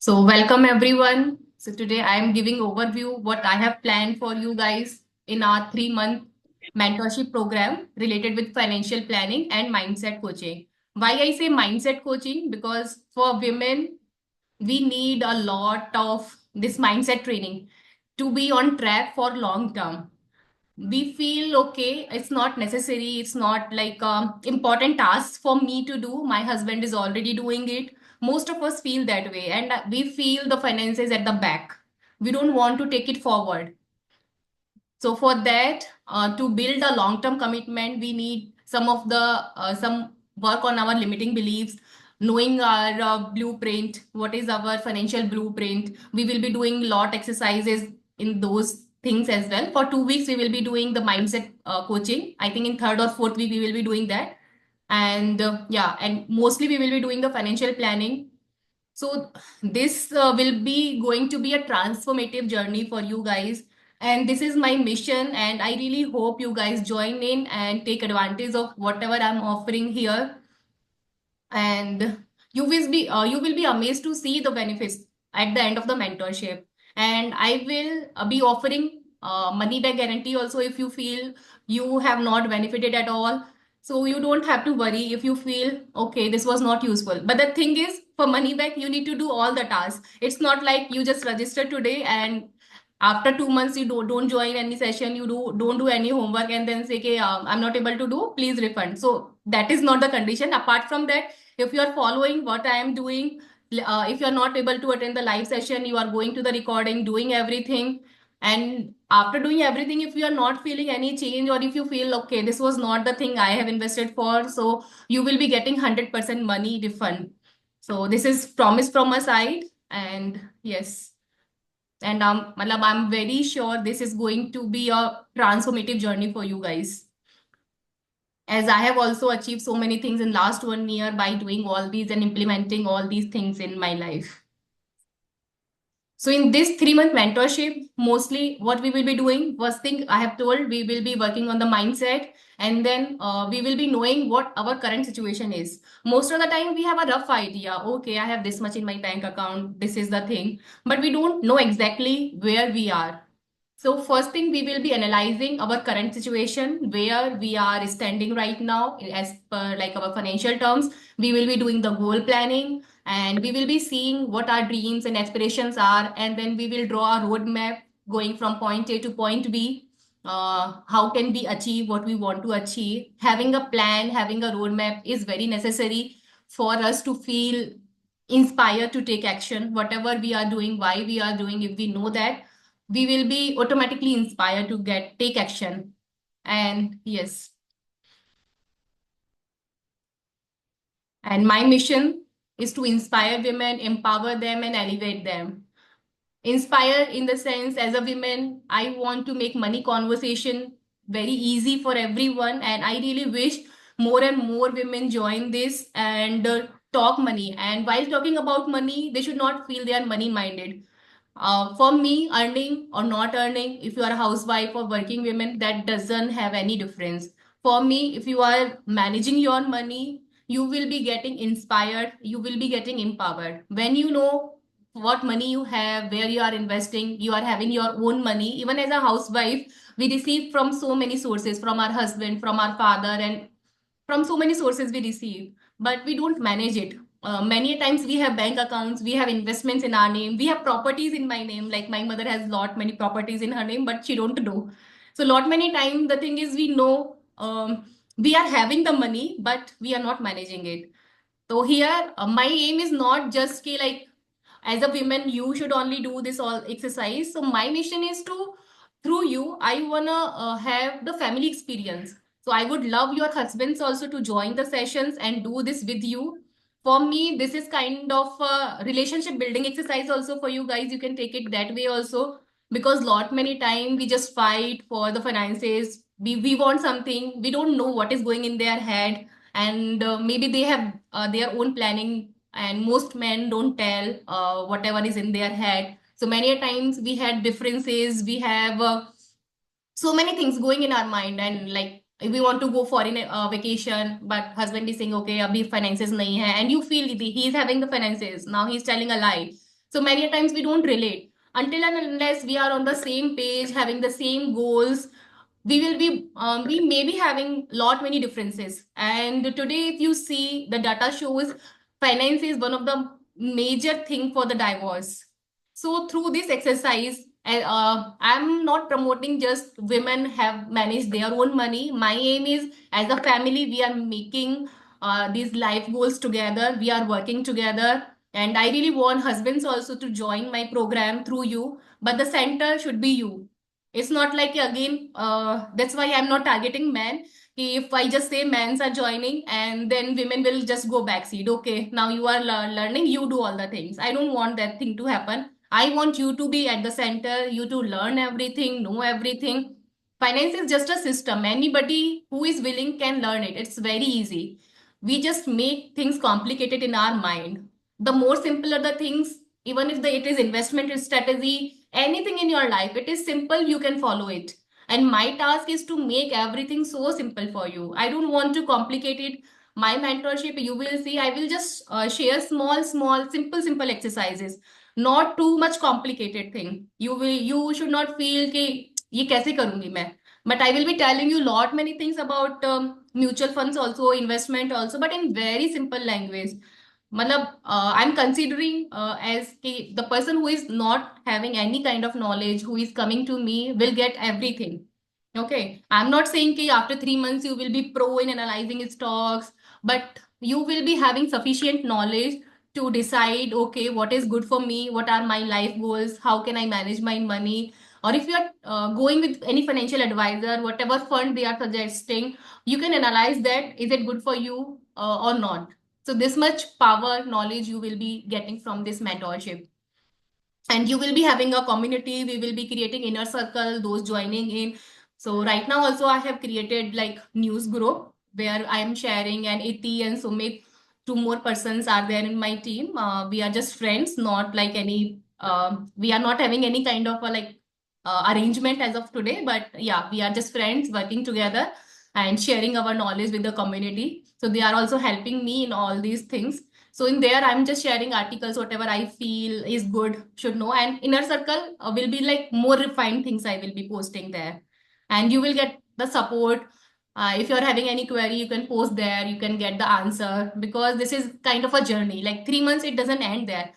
So welcome everyone. So today I am giving overview what I have planned for you guys in our 3-month mentorship program related with financial planning and mindset coaching. Why I say mindset coaching? Because for women, we need a lot of this mindset training to be on track for long term. We feel okay, it's not necessary, it's not like important tasks for me to do, my husband is already doing it. Most of us feel that way, and we feel the finances at the back, we don't want to take it forward. So for that, to build a long term commitment, we need some work on our limiting beliefs, knowing our blueprint, what is our financial blueprint. We will be doing lot exercises in those things as well. For 2 weeks we will be doing the mindset coaching. I think in third or fourth week we will be doing that. And yeah, and mostly we will be doing the financial planning. So this will be going to be a transformative journey for you guys. And this is my mission. And I really hope you guys join in and take advantage of whatever I'm offering here. And you will be amazed to see the benefits at the end of the mentorship. And I will be offering money back guarantee also if you feel you have not benefited at all. So you don't have to worry if you feel okay, this was not useful. But the thing is, for money back, you need to do all the tasks. It's not like you just register today and after 2 months you don't join any session, you don't do any homework and then say, okay, I'm not able to do, please refund. So that is not the condition. Apart from that, if you are following what I am doing, if you are not able to attend the live session, you are going to the recording, doing everything. And after doing everything, if you are not feeling any change, or if you feel okay, this was not the thing I have invested for, so you will be getting 100% money refund. So this is promise from my side. And yes, and matlab, I'm very sure this is going to be a transformative journey for you guys, as I have also achieved so many things in last 1 year by doing all these and implementing all these things in my life. So in this 3-month mentorship, mostly what we will be doing, first thing I have told, we will be working on the mindset, and then we will be knowing what our current situation is. Most of the time we have a rough idea. Okay, I have this much in my bank account. This is the thing, but we don't know exactly where we are. So first thing, we will be analyzing our current situation, where we are standing right now as per like our financial terms. We will be doing the goal planning, and we will be seeing what our dreams and aspirations are, and then we will draw a roadmap going from point A to point B. How can we achieve what we want to achieve? Having a plan, having a roadmap is very necessary for us to feel inspired to take action. Whatever we are doing, why we are doing, if we know that, we will be automatically inspired to get take action. And yes, and my mission is to inspire women, empower them, and elevate them. Inspire in the sense, as a woman, I want to make money conversation very easy for everyone, and I really wish more and more women join this and talk money. And while talking about money, they should not feel they are money minded. For me, earning or not earning, if you are a housewife or working women, that doesn't have any difference. For me, if you are managing your money, you will be getting inspired, you will be getting empowered. When you know what money you have, where you are investing, you are having your own money. Even as a housewife, we receive from so many sources, from our husband, from our father, and from so many sources we receive, but we don't manage it. Many times we have bank accounts, we have investments in our name, we have properties in my name. Like my mother has lot many properties in her name, but she don't know. So lot many time the thing is, we know we are having the money, but we are not managing it. So here, my aim is not just ki, like as a woman you should only do this all exercise. So my mission is to, through you, I wanna have the family experience. So I would love your husbands also to join the sessions and do this with you. For me, this is kind of a relationship building exercise also for you guys. You can take it that way also, because lot many time we just fight for the finances. We want something, we don't know what is going in their head, and maybe they have their own planning, and most men don't tell whatever is in their head. So many a times we had differences, we have so many things going in our mind, and like if we want to go for a vacation, but husband is saying okay abhi finances nahi hai, and you feel he is having the finances, now he's telling a lie. So many a times we don't relate until and unless we are on the same page, having the same goals. We may be having lot many differences. And today, if you see, the data shows finance is one of the major thing for the divorce. So through this exercise, I'm not promoting just women have managed their own money. My aim is, as a family, we are making these life goals together. We are working together, and I really want husbands also to join my program through you. But the center should be you. It's not like, again, that's why I'm not targeting men. If I just say men's are joining and then women will just go backseat. Okay, now you are learning, you do all the things. I don't want that thing to happen. I want you to be at the center, you to learn everything, know everything. Finance is just a system. Anybody who is willing can learn it. It's very easy. We just make things complicated in our mind. The more simpler the things, even if it is investment strategy, anything in your life, it is simple, you can follow it. And my task is to make everything so simple for you. I don't want to complicate it. My mentorship, you will see, I will just share small, simple exercises, not too much complicated thing. You should not feel कि ये कैसे करूंगी मैं. But I will be telling you lot many things about mutual funds also, investment also, but in very simple language. मतलब I'm considering as कि the person who is not having any kind of knowledge, who is coming to me, will get everything. Okay, I'm not saying कि after 3 months you will be pro in analyzing stocks, but you will be having sufficient knowledge to decide, okay, what is good for me, what are my life goals, how can I manage my money. Or if you are going with any financial advisor, whatever fund they are suggesting, you can analyze that, is it good for you or not. So this much power, knowledge you will be getting from this mentorship. And you will be having a community. We will be creating inner circle, those joining in. So right now also I have created like news group where I am sharing, and Iti and Sumit, two more persons are there in my team. We are just friends, not like any, we are not having any kind of a like arrangement as of today, but yeah, we are just friends working together and sharing our knowledge with the community. So they are also helping me in all these things. So in there, I'm just sharing articles, whatever I feel is good, should know. And inner circle will be like more refined things I will be posting there. And you will get the support. If you're having any query, you can post there, you can get the answer, because this is kind of a journey. Like 3 months, it doesn't end there.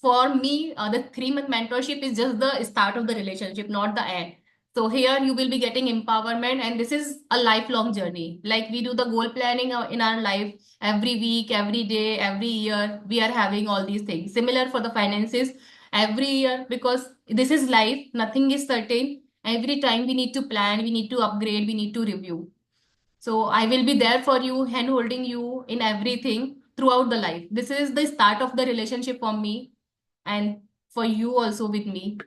For me, the 3 month mentorship is just the start of the relationship, not the end. So here you will be getting empowerment, and this is a lifelong journey. Like we do the goal planning in our life every week, every day, every year. We are having all these things. Similar for the finances every year, because this is life. Nothing is certain. Every time we need to plan, we need to upgrade, we need to review. So I will be there for you, hand holding you in everything throughout the life. This is the start of the relationship for me, and for you also with me.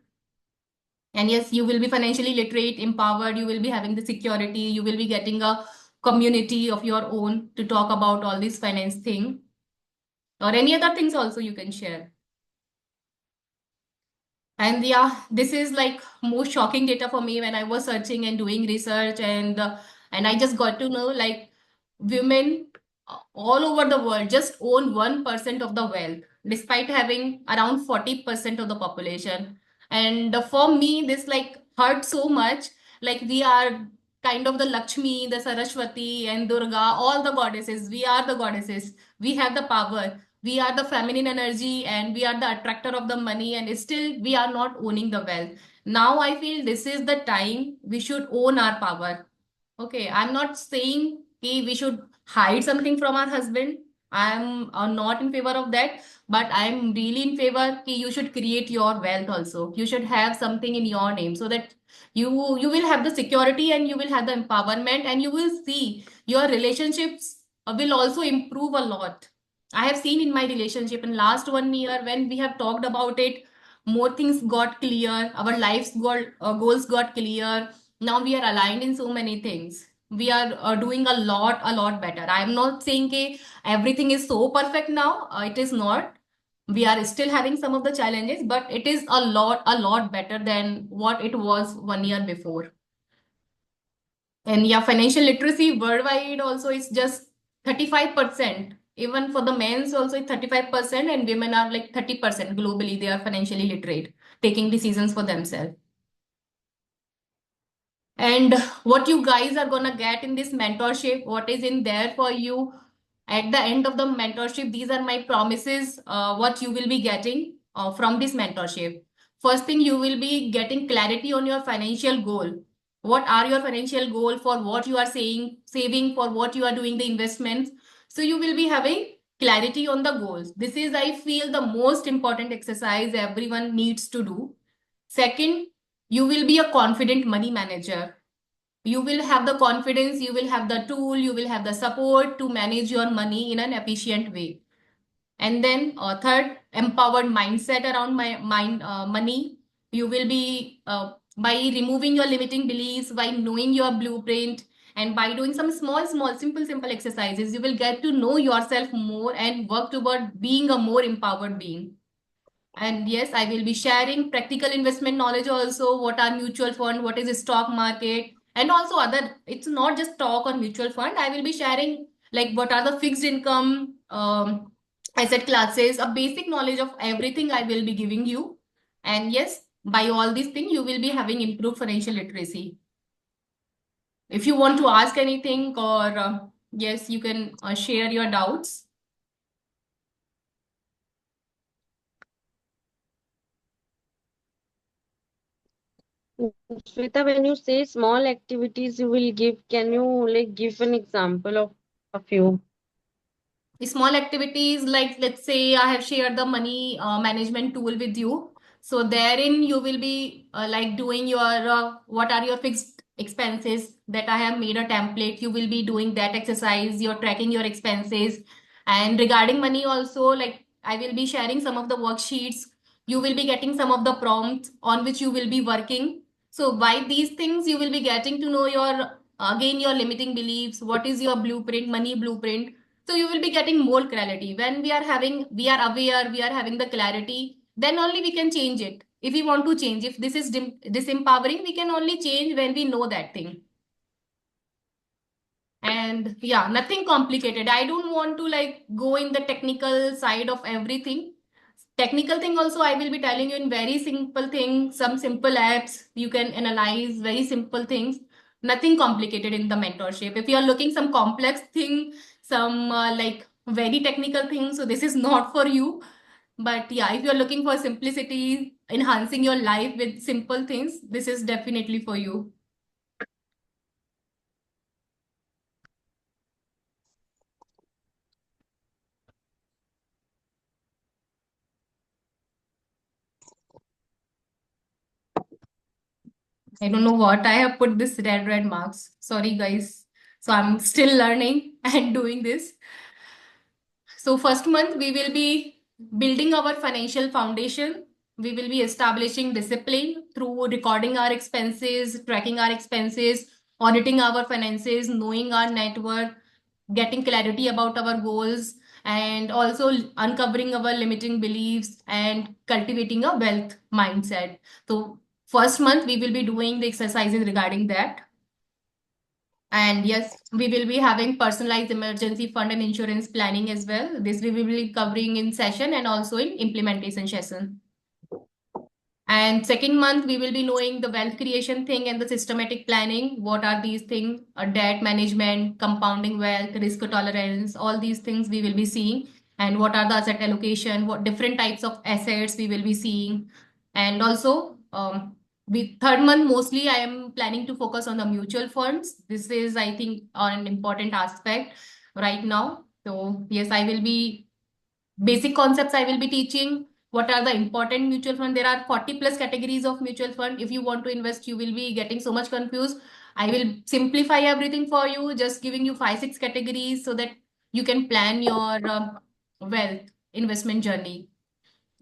And yes, you will be financially literate, empowered, you will be having the security, you will be getting a community of your own to talk about all this finance thing, or any other things also you can share. And yeah, this is like most shocking data for me when I was searching and doing research, and I just got to know like women all over the world just own 1% of the wealth, despite having around 40% of the population. And for me, this like hurt so much. Like we are kind of the Lakshmi, the Saraswati, and Durga, all the goddesses. We are the goddesses. We have the power. We are the feminine energy, and we are the attractor of the money, and still we are not owning the wealth. Now I feel this is the time we should own our power. Okay, I'm not saying we should hide something from our husband. I'm not in favor of that, but I'm really in favor you should create your wealth also. You should have something in your name, so that you will have the security, and you will have the empowerment, and you will see your relationships will also improve a lot. I have seen in my relationship in last 1 year, when we have talked about it, more things got clear, our lives got goals got clear. Now we are aligned in so many things. We are doing a lot better. I am not saying that everything is so perfect now. It is not. We are still having some of the challenges, but it is a lot better than what it was 1 year before. And yeah, financial literacy worldwide also is just 35%. Even for the men's also it's 35% and women are like 30% globally. They are financially literate, taking decisions for themselves. And what you guys are gonna get in this mentorship, what is in there for you at the end of the mentorship, these are my promises, what you will be getting from this mentorship. First thing, you will be getting clarity on your financial goal. What are your financial goal for what you are saying, saving, for what you are doing the investments. So you will be having clarity on the goals. This is, I feel, the most important exercise everyone needs to do. Second, you will be a confident money manager. You will have the confidence, you will have the tool, you will have the support to manage your money in an efficient way. And then third, empowered mindset around my mind money. You will be by removing your limiting beliefs, by knowing your blueprint, and by doing some small simple exercises, you will get to know yourself more and work toward being a more empowered being. And yes, I will be sharing practical investment knowledge also. What are mutual fund? What is the stock market? And also other, it's not just stock or mutual fund. I will be sharing like what are the fixed income asset classes, a basic knowledge of everything I will be giving you. And yes, by all these things, you will be having improved financial literacy. If you want to ask anything or yes, you can share your doubts. Shweta, when you say small activities you will give, can you like give an example of a few? Small activities like, let's say I have shared the money management tool with you, so therein you will be like doing your what are your fixed expenses, that I have made a template. You will be doing that exercise, you're tracking your expenses. And regarding money also, like I will be sharing some of the worksheets. You will be getting some of the prompts on which you will be working. So by these things you will be getting to know your again your limiting beliefs, what is your blueprint, money blueprint. So you will be getting more clarity. When we are having, we are aware, we are having the clarity, then only we can change it. If we want to change, if this is disempowering, we can only change when we know that thing. And yeah, nothing complicated. I don't want to like go in the technical side of everything. Technical thing also I will be telling you in very simple things, some simple apps you can analyze, very simple things. Nothing complicated in the mentorship. If you are looking some complex thing, some like very technical thing, so this is not for you. But yeah, if you're looking for simplicity, enhancing your life with simple things, this is definitely for you. I don't know what I have put this red marks. Sorry, guys. So I'm still learning and doing this. So first month, we will be building our financial foundation. We will be establishing discipline through recording our expenses, tracking our expenses, auditing our finances, knowing our net worth, getting clarity about our goals, and also uncovering our limiting beliefs and cultivating a wealth mindset. So first month, we will be doing the exercises regarding that. And yes, we will be having personalized emergency fund and insurance planning as well. This we will be covering in session and also in implementation session. And second month, we will be knowing the wealth creation thing and the systematic planning. What are these things? Debt management, compounding wealth, risk tolerance, all these things we will be seeing. And what are the asset allocation, what different types of assets we will be seeing. And also, with third month, mostly I am planning to focus on the mutual funds. This is, I think, an important aspect right now. So yes, I will be basic concepts I will be teaching. What are the important mutual fund? There are 40 plus categories of mutual fund. If you want to invest, you will be getting so much confused. I will simplify everything for you, just giving you 5, 6 categories so that you can plan your wealth investment journey.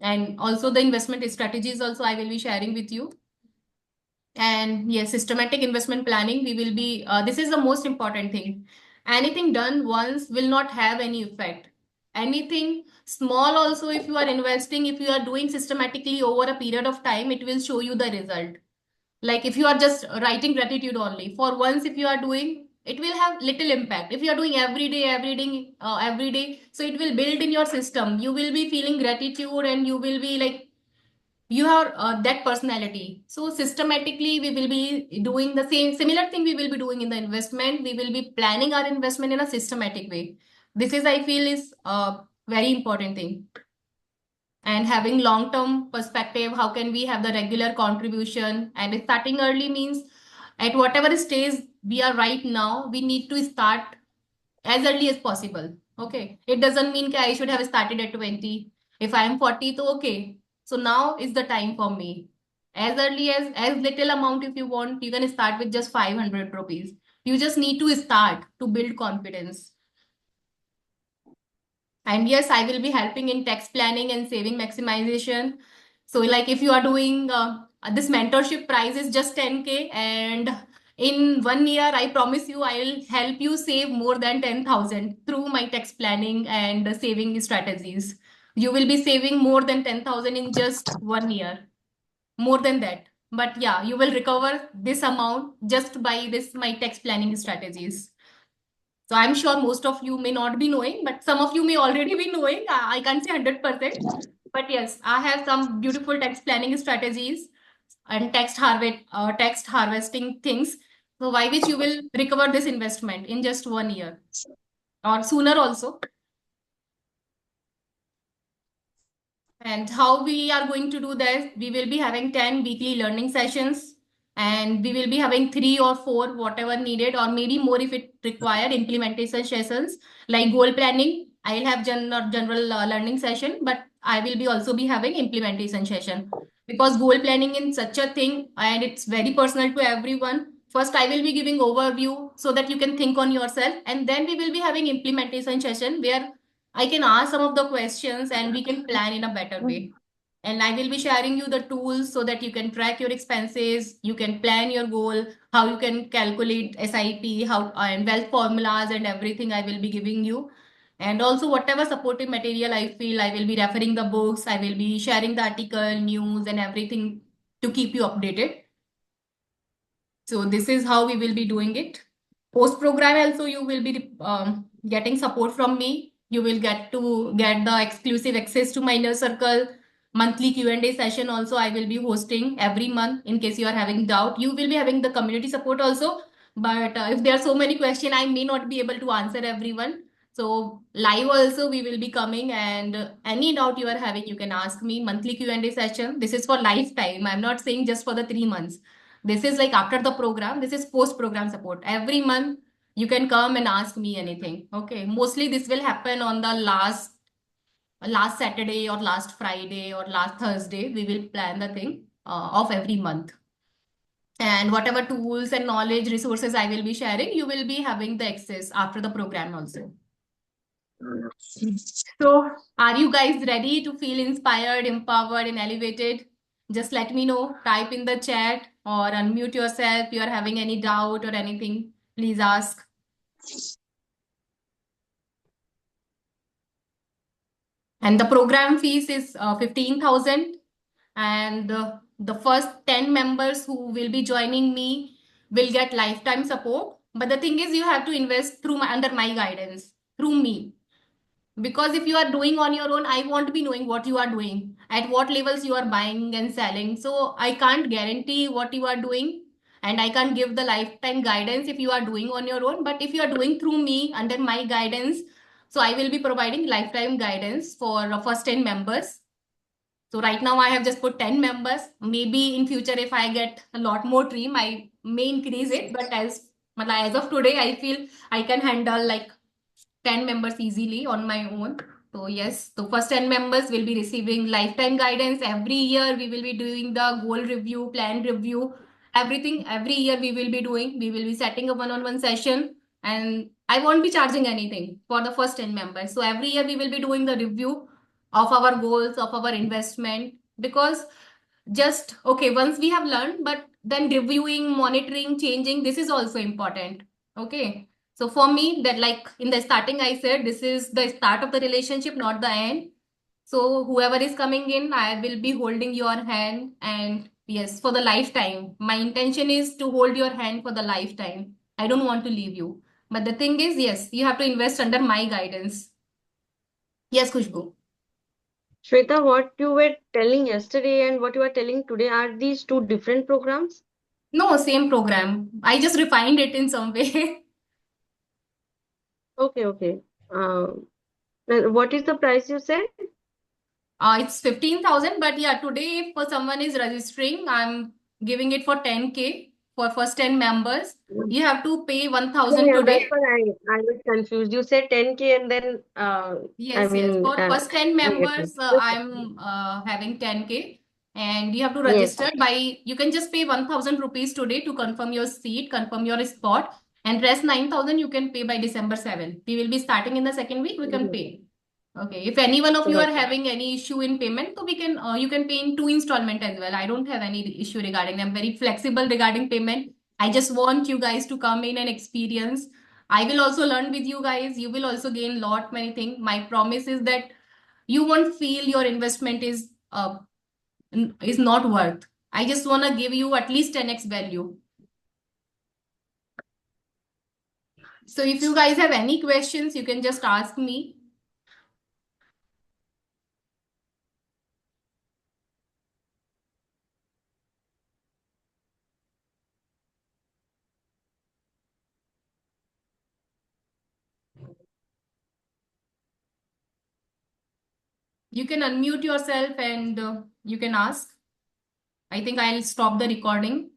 And also the investment strategies also I will be sharing with you. And yes, systematic investment planning, we will be, this is the most important thing. Anything done once will not have any effect. Anything small also, if you are investing, if you are doing systematically over a period of time, it will show you the result. Like if you are just writing gratitude only, for once, if you are doing, it will have little impact. If you are doing every day, so it will build in your system. You will be feeling gratitude, and you will be like, you have that personality. So systematically we will be doing the similar thing we will be doing in the investment. We will be planning our investment in a systematic way. This is, I feel, is a very important thing. And having long term perspective, how can we have the regular contribution? And starting early means, at whatever stage we are right now, we need to start as early as possible. Okay, it doesn't mean that I should have started at 20. If I am 40, so okay, so now is the time for me. As early as little amount, if you want, you can start with just 500 rupees. You just need to start to build confidence. And yes, I will be helping in tax planning and saving maximization. So, like, if you are doing this mentorship price is just 10K, and in 1 year, I promise you, I'll help you save more than 10,000 through my tax planning and saving strategies. You will be saving more than 10,000 in just 1 year, more than that. But yeah, you will recover this amount just by this my tax planning strategies. So I'm sure most of you may not be knowing, but some of you may already be knowing. I can't say 100%. But yes, I have some beautiful text planning strategies and text harvesting things. So by which you will recover this investment in just 1 year or sooner also. And how we are going to do that, we will be having 10 weekly learning sessions, and we will be having 3 or 4, whatever needed, or maybe more if it required, implementation sessions like goal planning. I'll have general learning session, but I will be also be having implementation session, because goal planning is such a thing and it's very personal to everyone. First, I will be giving overview so that you can think on yourself, and then we will be having implementation session where I can ask some of the questions and we can plan in a better way. And I will be sharing you the tools so that you can track your expenses, you can plan your goal, how you can calculate SIP, how and wealth formulas and everything I will be giving you. And also whatever supportive material I feel, I will be referring the books, I will be sharing the article, news and everything to keep you updated. So this is how we will be doing it. Post program also you will be getting support from me. You will get to get the exclusive access to my inner circle. Monthly Q&A session also I will be hosting every month in case you are having doubt. You will be having the community support also. But if there are so many questions, I may not be able to answer everyone. So live also we will be coming, and any doubt you are having, you can ask me. Monthly Q&A session. This is for lifetime. I'm not saying just for the 3 months. This is like after the program. This is post program support. Every month you can come and ask me anything. Okay. Mostly this will happen on the last Saturday or last Friday or last Thursday. We will plan the thing of every month. And whatever tools and knowledge resources I will be sharing, you will be having the access after the program also. So, are you guys ready to feel inspired, empowered, and elevated? Just let me know. Type in the chat or unmute yourself. If you are having any doubt or anything, please ask. And the program fees is 15,000. And the first 10 members who will be joining me will get lifetime support. But the thing is, you have to invest through under my guidance, through me. Because if you are doing on your own, I won't be knowing what you are doing, at what levels you are buying and selling. So I can't guarantee what you are doing, and I can't give the lifetime guidance if you are doing on your own. But if you are doing through me under my guidance, so I will be providing lifetime guidance for first 10 members. So right now I have just put 10 members. Maybe in future, if I get a lot more team, I may increase it. But as of today, I feel I can handle like 10 members easily on my own. So yes, the first 10 members will be receiving lifetime guidance. Every year we will be doing the goal review, plan review, everything. Every year we will be doing. We will be setting a one-on-one session, and I won't be charging anything for the first 10 members. So every year we will be doing the review of our goals, of our investment, because just okay, once we have learned, but then reviewing, monitoring, changing, this is also important. Okay. So for me, that like in the starting, I said this is the start of the relationship, not the end. So whoever is coming in, I will be holding your hand, and yes, for the lifetime. My intention is to hold your hand for the lifetime. I don't want to leave you. But the thing is, yes, you have to invest under my guidance. Yes, Khushbu. Shweta, what you were telling yesterday and what you are telling today, are these two different programs? No, same program. I just refined it in some way. Okay, okay. What is the price you said? It's 15,000, but yeah, today if someone is registering, I'm giving it for 10K for first 10 members. You have to pay Yeah, 1,000 yeah, that's today. what I was confused. You said 10K and then I Yes, yes. mean For first 10 I get it. members, I'm having 10K, and you have to Yes. register by, you can just pay 1,000 rupees today to confirm your seat, confirm your spot, and rest 9,000 you can pay by December 7th. We will be starting in the second week, we can pay. Okay. If any one of you are Got it. having any issue in payment, so we can, you can pay in two installment as well. I don't have any issue regarding, I'm very flexible regarding payment. I just want you guys to come in and experience. I will also learn with you guys. You will also gain lot many things. My promise is that you won't feel your investment is not worth. I just want to give you at least 10x value. So if you guys have any questions, you can just ask me. You can unmute yourself and you can ask. I think I'll stop the recording.